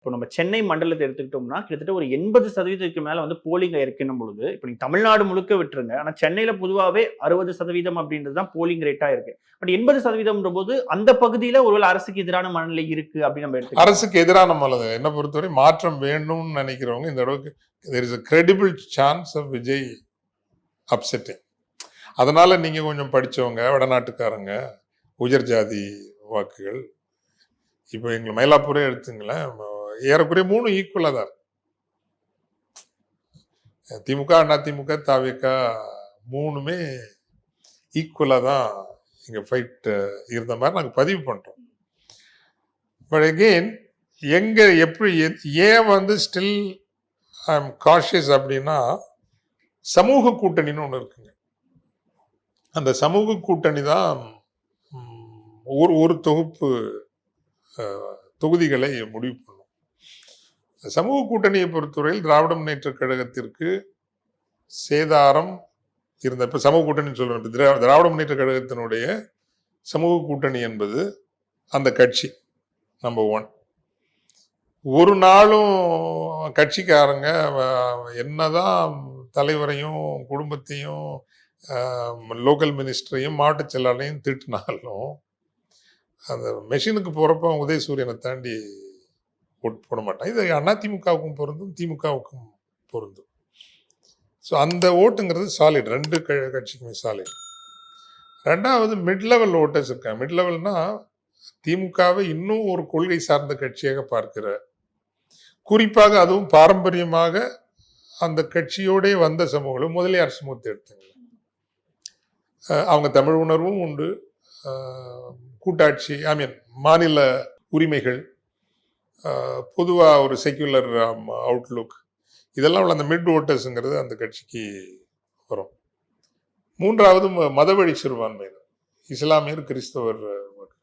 இப்போ நம்ம சென்னை மண்டலத்தை எடுத்துக்கிட்டோம்னா கிட்டத்தட்ட ஒரு 80% மேல வந்து போலிங் இருக்கணும் பொழுது இப்போ நீங்க தமிழ்நாடு முழுக்க விட்டுருங்க. ஆனா சென்னையில பொதுவாவே 60% அப்படின்றது தான் போலிங் ரேட்டா இருக்கு. பட் 80% போது அந்த பகுதியில ஒருவேளை அரசுக்கு எதிரான மனநிலை இருக்கு அப்படின்னு நம்ம எடுத்துக்கலாம். அரசுக்கு எதிரான மனநிலை என்ன பொறுத்தவரை மாற்றம் வேணும்னு நினைக்கிறவங்க இந்த அளவுக்கு there is a credible chance of Vijay upsetting. அதனால நீங்க கொஞ்சம் படிச்சவங்க, வடநாட்டுக்காரங்க, உயர் ஜாதி வாக்குகள், இப்போ எங்களை மயிலாப்பூரே எடுத்துங்களேன், ஏறக்குறைய 3 ஈக்குவலா தான். திமுக, அதிமுக, தவிக 3மே ஈக்குவலா தான் இங்க ஃபைட் இருந்த மாதிரி நாங்கள் பதிவு பண்றோம். பட் அகெயின் எங்க எப்படி ஏன் வந்து ஸ்டில் ஐ எம் காஷியஸ் அப்படின்னா, சமூக கூட்டணின்னு ஒன்று இருக்குங்க. அந்த சமூக கூட்டணி தான் ஒரு தொகுப்பு தொகுதிகளை முடிவு பண்ணும். சமூக கூட்டணியை பொறுத்தவரையில் திராவிட முன்னேற்ற கழகத்திற்கு சேதாரம் இருந்த, இப்ப சமூக கூட்டணி சொல்லுவேன், திராவிட முன்னேற்ற கழகத்தினுடைய சமூக கூட்டணி என்பது அந்த கட்சி நம்பர் 1. ஒரு நாளும் கட்சிக்காரங்க என்னதான் தலைவரையும் குடும்பத்தையும் லோக்கல் மினிஸ்டரையும் மாவட்ட செயலாளரையும் திட்டினாலும் அந்த மெஷினுக்கு போறப்ப உதயசூரியனை தாண்டி ஓட்டு போட மாட்டான். இது அதிமுகவுக்கும் பொருந்தும், திமுகவுக்கும் பொருந்தும். ஸோ அந்த ஓட்டுங்கிறது சாலிட், 2 கட்சிக்குமே சாலிட். 2வது மிட் லெவல் ஓட்டர்ஸ் இருக்காங்க. மிட் லெவல்னா திமுகவை இன்னும் ஒரு கொள்கை சார்ந்த கட்சியாக பார்க்கிற, குறிப்பாக அதுவும் பாரம்பரியமாக அந்த கட்சியோடே வந்த சமூகம், முதலியார் சமூகத்தை எடுத்துங்க. அவங்க தமிழ் உணர்வும் உண்டு, கூட்டாட்சி மாநில உரிமைகள், பொதுவாக ஒரு செக்யுலர் அவுட்லுக், இதெல்லாம் உள்ள அந்த மிட் ஓட்டர்ஸுங்கிறது அந்த கட்சிக்கு வரும். 3வது மதவழி சிறுபான்மையினர், இஸ்லாமியர், கிறிஸ்தவர்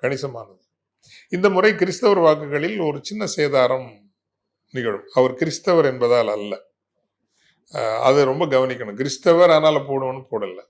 கணிசமானது. இந்த முறை கிறிஸ்தவர் வாக்குகளில் ஒரு சின்ன சேதாரம் நிகழும். அவர் கிறிஸ்தவர் என்பதால் அல்ல, அதை ரொம்ப கவனிக்கணும். கிறிஸ்தவர் அதனால போடுவோன்னு போடலை.